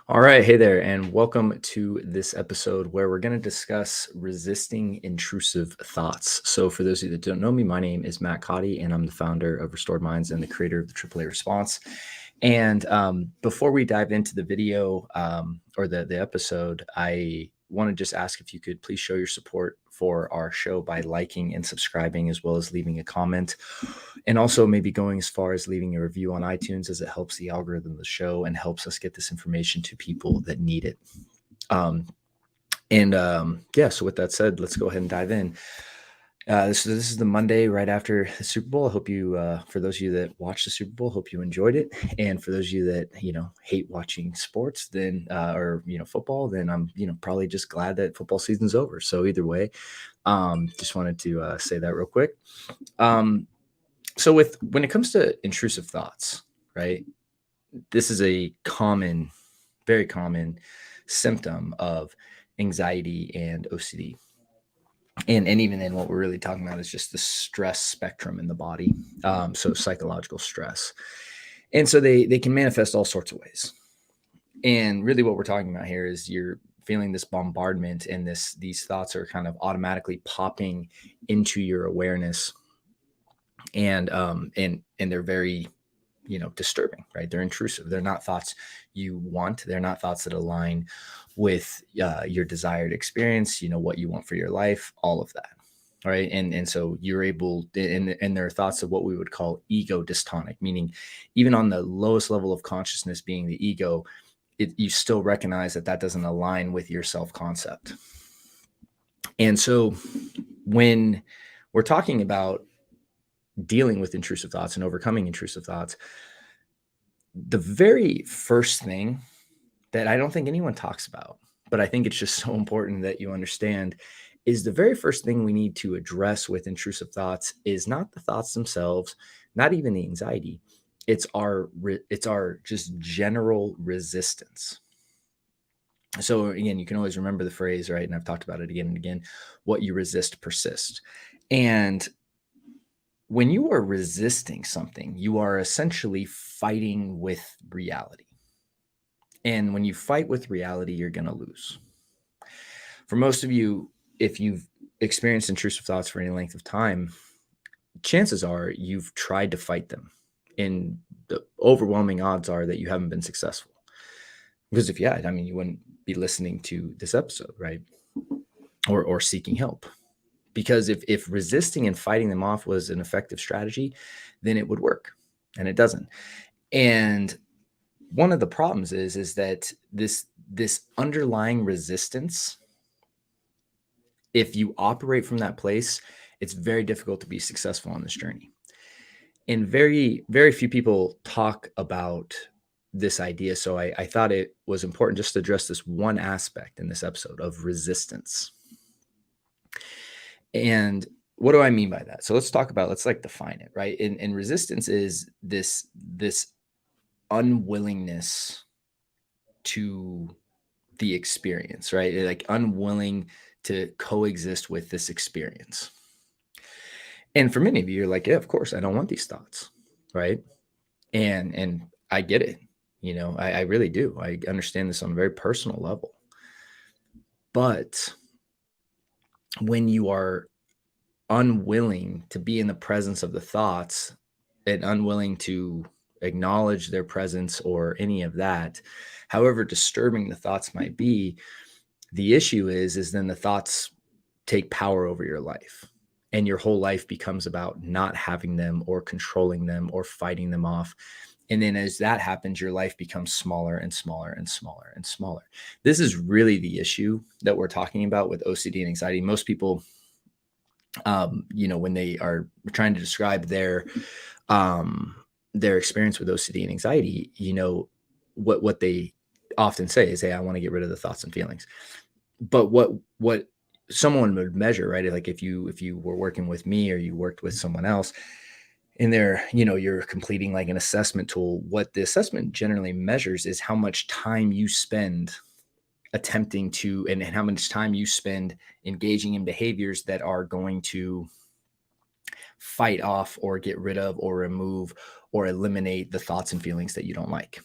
All right. Hey there, and welcome to this episode where we're going to discuss resisting intrusive thoughts. So, for those of you that don't know me, my name is Matt Cotty, and I'm the founder of Restored Minds and the creator of the AAA Response. And before we dive into the video or the episode, I want to just ask if you could please show your support for our show by liking and subscribing, as well as leaving a comment, and also maybe going as far as leaving a review on iTunes, as it helps the algorithm of the show and helps us get this information to people that need it. Yeah, so with that said, let's go ahead and dive in. This is the Monday right after the Super Bowl. I hope you, for those of you that watched the Super Bowl, hope you enjoyed it. And for those of you that hate watching sports, then or football, then I'm probably just glad that football season's over. So either way, just wanted to say that real quick. So when it comes to intrusive thoughts, right? This is a very common symptom of anxiety and OCD. And even then, what we're really talking about is just the stress spectrum in the body. So psychological stress. And so they can manifest all sorts of ways. And really what we're talking about here is you're feeling this bombardment, and these thoughts are kind of automatically popping into your awareness. And they're very disturbing, right? They're intrusive. They're not thoughts you want. They're not thoughts that align with your desired experience, what you want for your life, all of that. All right. And so you're able, and there are thoughts of what we would call ego dystonic, meaning even on the lowest level of consciousness, being the ego, you still recognize that doesn't align with your self-concept. And so when we're talking about dealing with intrusive thoughts and overcoming intrusive thoughts, the very first thing that I don't think anyone talks about, but I think it's just so important that you understand, is the very first thing we need to address with intrusive thoughts is not the thoughts themselves, not even the anxiety. It's our just general resistance. So again, you can always remember the phrase, right? And I've talked about it again and again: what you resist persists. And when you are resisting something, you are essentially fighting with reality. And when you fight with reality, you're going to lose. For most of you, if you've experienced intrusive thoughts for any length of time, chances are you've tried to fight them. And the overwhelming odds are that you haven't been successful. Because if you had, you wouldn't be listening to this episode, right? Or seeking help. Because if resisting and fighting them off was an effective strategy, then it would work, and it doesn't. And one of the problems is that this underlying resistance, if you operate from that place, it's very difficult to be successful on this journey. And very, very few people talk about this idea. So I thought it was important just to address this one aspect in this episode of resistance. And what do I mean by that? So let's define it, right? And resistance is this unwillingness to the experience, right? Like unwilling to coexist with this experience. And for many of you, you're like, yeah, of course, I don't want these thoughts, right? And I get it. I really do. I understand this on a very personal level. But when you are unwilling to be in the presence of the thoughts and unwilling to acknowledge their presence or any of that, however disturbing the thoughts might be, the issue is then the thoughts take power over your life, and your whole life becomes about not having them or controlling them or fighting them off. And then as that happens, your life becomes smaller and smaller and smaller and smaller. This is really the issue that we're talking about with OCD and anxiety. Most people, when they are trying to describe their experience with OCD and anxiety, what they often say is, hey, I want to get rid of the thoughts and feelings. But what someone would measure, right? Like if you were working with me or you worked with someone else, and you're completing like an assessment tool, what the assessment generally measures is how much time you spend attempting to, and how much time you spend engaging in behaviors that are going to fight off or get rid of or remove or eliminate the thoughts and feelings that you don't like.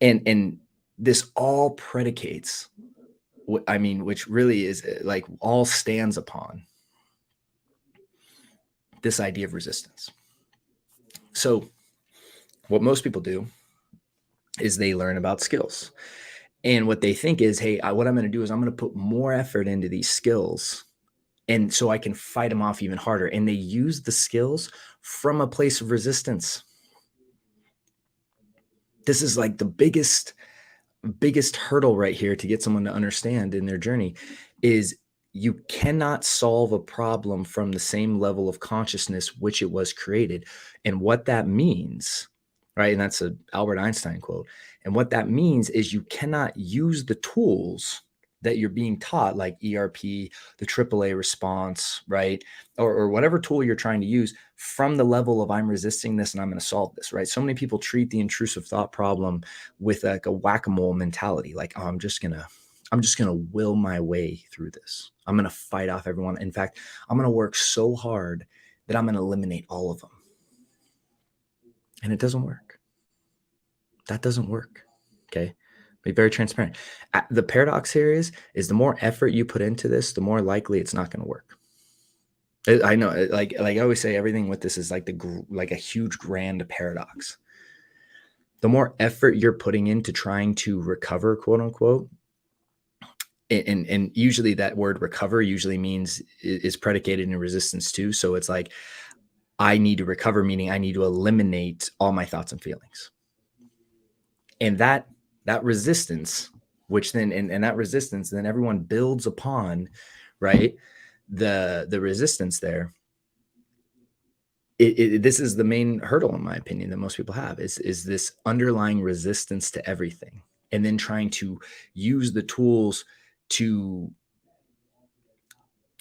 And this all predicates, which really is like all stands upon this idea of resistance. So what most people do is they learn about skills. And what they think is, hey, what I'm going to do is I'm going to put more effort into these skills. And so I can fight them off even harder. And they use the skills from a place of resistance. This is like the biggest hurdle right here to get someone to understand in their journey is you cannot solve a problem from the same level of consciousness which it was created. And what that means, right? And that's an Albert Einstein quote. And what that means is you cannot use the tools that you're being taught, like ERP, the AAA response, right? Or whatever tool you're trying to use from the level of I'm resisting this and I'm going to solve this, right? So many people treat the intrusive thought problem with like a whack-a-mole mentality, like, oh, I'm just gonna will my way through this. I'm gonna fight off everyone. In fact, I'm gonna work so hard that I'm gonna eliminate all of them. And it doesn't work. That doesn't work. Okay. Be very transparent. The paradox here is the more effort you put into this, the more likely it's not going to work. I know, like I always say, everything with this is like a huge grand paradox. The more effort you're putting into trying to recover, quote unquote, and usually that word recover usually means is predicated in resistance too. So it's like, I need to recover, meaning I need to eliminate all my thoughts and feelings. And that resistance, which then, and that resistance, then everyone builds upon, right? The resistance there. This is the main hurdle, in my opinion, that most people have is this underlying resistance to everything. And then trying to use the tools to,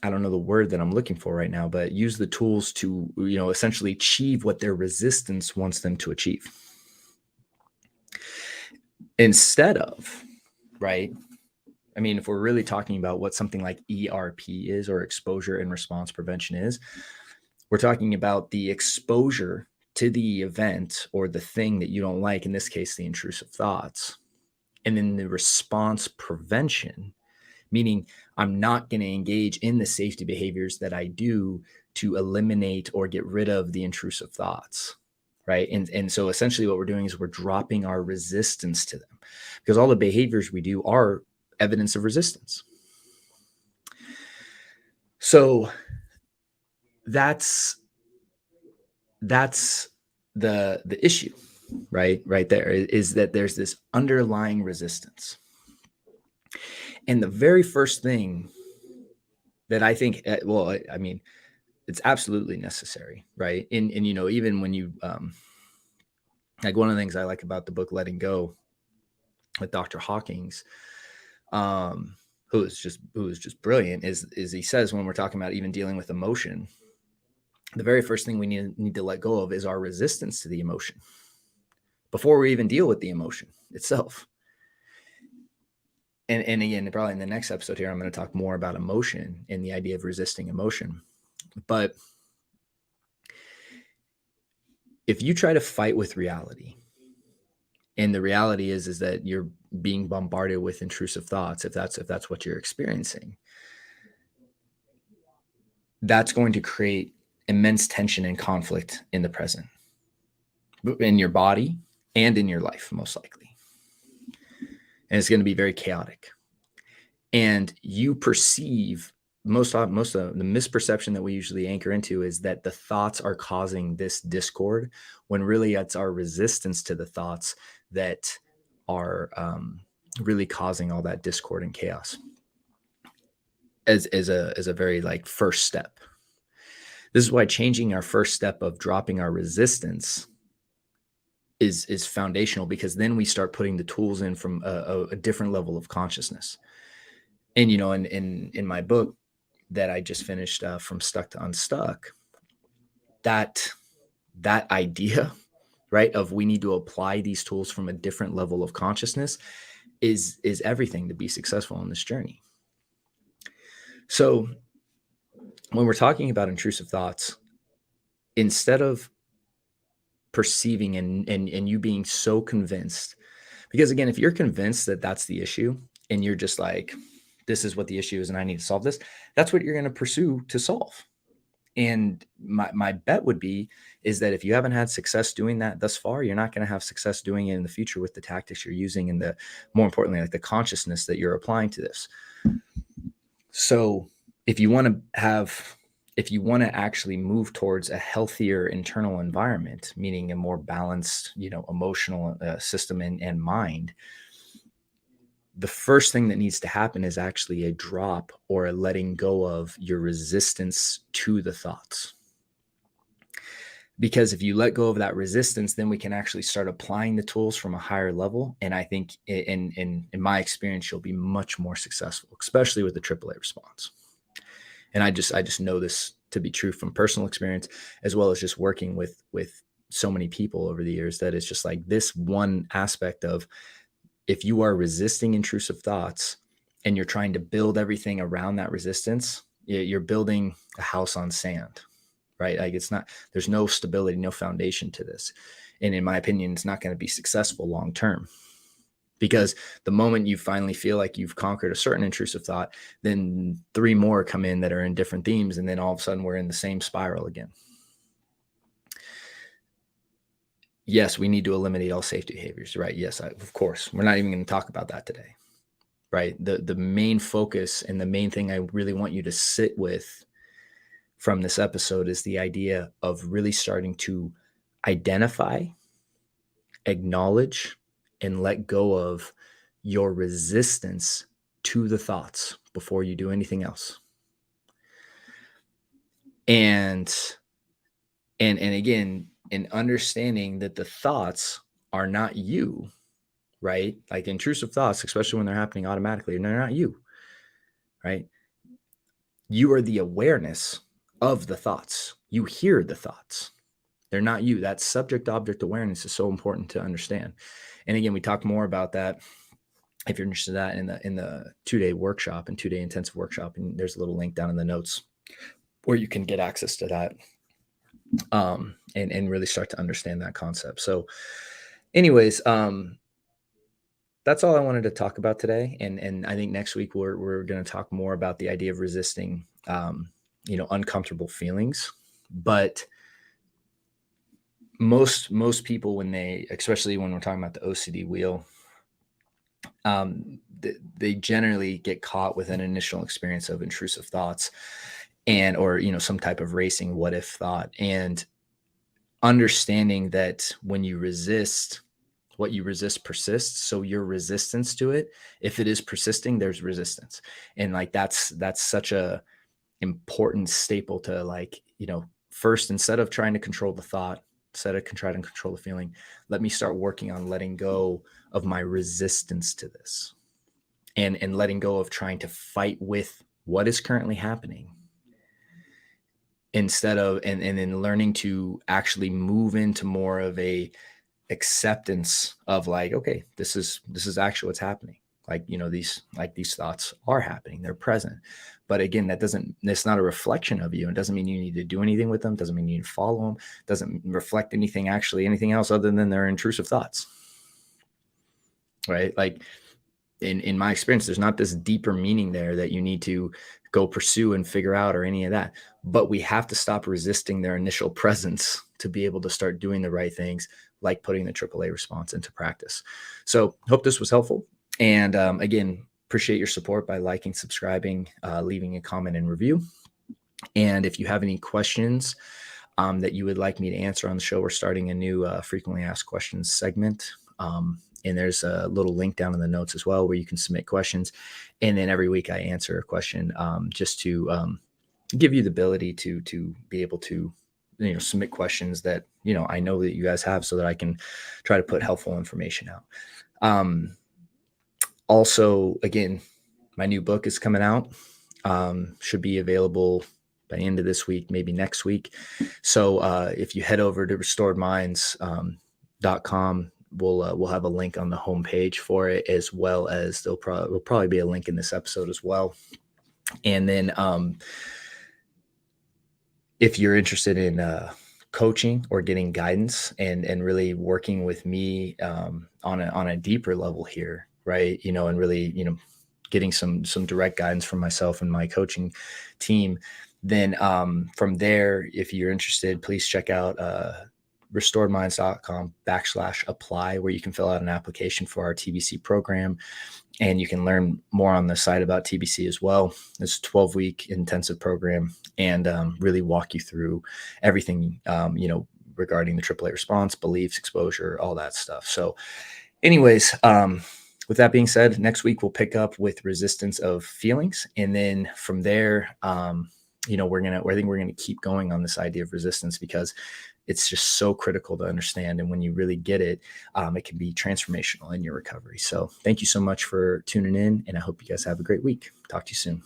I don't know the word that I'm looking for right now, but use the tools to, essentially achieve what their resistance wants them to achieve. Instead of, right? I mean, if we're really talking about what something like ERP is, or exposure and response prevention is, we're talking about the exposure to the event or the thing that you don't like, in this case, the intrusive thoughts, and then the response prevention, meaning I'm not going to engage in the safety behaviors that I do to eliminate or get rid of the intrusive thoughts, right? And so essentially what we're doing is we're dropping our resistance to them, because all the behaviors we do are evidence of resistance. So that's the issue, right there, is that there's this underlying resistance. And the very first thing that I think, I mean, it's absolutely necessary, right? And even when you like, one of the things I like about the book Letting Go with Dr. Hawkins, who is just brilliant, is he says, when we're talking about even dealing with emotion, the very first thing we need to let go of is our resistance to the emotion before we even deal with the emotion itself. And again, probably in the next episode here, I'm going to talk more about emotion and the idea of resisting emotion. But if you try to fight with reality, and the reality is that you're being bombarded with intrusive thoughts, if that's what you're experiencing, that's going to create immense tension and conflict in the present, in your body and in your life, most likely. And it's going to be very chaotic. And you perceive, most of the misperception that we usually anchor into is that the thoughts are causing this discord, when really it's our resistance to the thoughts that are really causing all that discord and chaos as a very like first step. This is why changing our first step of dropping our resistance is foundational, because then we start putting the tools in from a different level of consciousness. And in my book that I just finished, From Stuck to Unstuck, that idea, right, of we need to apply these tools from a different level of consciousness is everything to be successful in this journey. So when we're talking about intrusive thoughts, instead of perceiving and you being so convinced, Because again, if you're convinced that that's the issue and you're just like, this is what the issue is and I need to solve this, that's what you're going to pursue to solve. And my bet would be is that if you haven't had success doing that thus far, you're not going to have success doing it in the future with the tactics you're using and the, more importantly, like the consciousness that you're applying to this. So if you want to actually move towards a healthier internal environment, meaning a more balanced, emotional system and mind, the first thing that needs to happen is actually a drop or a letting go of your resistance to the thoughts. Because if you let go of that resistance, then we can actually start applying the tools from a higher level. And I think in my experience, you'll be much more successful, especially with the AAA response. And I just know this to be true from personal experience, as well as just working with so many people over the years, that it's just like this one aspect of, if you are resisting intrusive thoughts and you're trying to build everything around that resistance, you're building a house on sand, right? Like there's no stability, no foundation to this. And in my opinion, it's not going to be successful long-term, because the moment you finally feel like you've conquered a certain intrusive thought, then 3 more come in that are in different themes. And then all of a sudden we're in the same spiral again. Yes, we need to eliminate all safety behaviors, right? Yes, of course. We're not even going to talk about that today, right? The main focus and the main thing I really want you to sit with from this episode is the idea of really starting to identify, acknowledge, and let go of your resistance to the thoughts before you do anything else. And again, in understanding that the thoughts are not you, right? Like intrusive thoughts, especially when they're happening automatically, and they're not you, right? You are the awareness of the thoughts. You hear the thoughts. They're not you. That subject-object awareness is so important to understand. And again, we talk more about that if you're interested in that in the 2-day workshop and 2-day intensive workshop. And there's a little link down in the notes where you can get access to that, and really start to understand that concept. So anyways, that's all I wanted to talk about today. And I think next week we're going to talk more about the idea of resisting, uncomfortable feelings. But most people, when especially when we're talking about the OCD wheel, they generally get caught with an initial experience of intrusive thoughts or some type of racing what if thought, and understanding that when you resist, what you resist persists. So your resistance to it, if it is persisting, there's resistance. And like that's such a important staple to first, instead of trying to control the thought, instead of trying to control the feeling, let me start working on letting go of my resistance to this, and letting go of trying to fight with what is currently happening, instead of and then learning to actually move into more of a acceptance of like, okay, this is actually what's happening. These thoughts are happening, they're present. But again, that's not a reflection of you. It doesn't mean you need to do anything with them, doesn't mean you need to follow them, doesn't reflect anything else other than their intrusive thoughts, right? Like in my experience, there's not this deeper meaning there that you need to go pursue and figure out or any of that. But we have to stop resisting their initial presence to be able to start doing the right things, like putting the AAA response into practice. So hope this was helpful. And again, appreciate your support by liking, subscribing, leaving a comment and review. And if you have any questions that you would like me to answer on the show, we're starting a new frequently asked questions segment. And there's a little link down in the notes as well where you can submit questions. And then every week I answer a question, just to give you the ability to be able to submit questions that I know that you guys have, so that I can try to put helpful information out. Also, again, my new book is coming out. Should be available by the end of this week, maybe next week. So if you head over to restoredminds.com, we'll have a link on the homepage for it, as well as will probably be a link in this episode as well. And then if you're interested in coaching or getting guidance and really working with me on a deeper level here, right? And really, getting some direct guidance from myself and my coaching team, then from there, if you're interested, please check out restoredminds.com/apply, where you can fill out an application for our TBC program. And you can learn more on the site about TBC as well. It's a 12-week intensive program, and really walk you through everything, regarding the AAA response, beliefs, exposure, all that stuff. So anyways, with that being said, next week we'll pick up with resistance of feelings. And then from there, I think we're gonna keep going on this idea of resistance, because it's just so critical to understand. And when you really get it, it can be transformational in your recovery. So thank you so much for tuning in, and I hope you guys have a great week. Talk to you soon.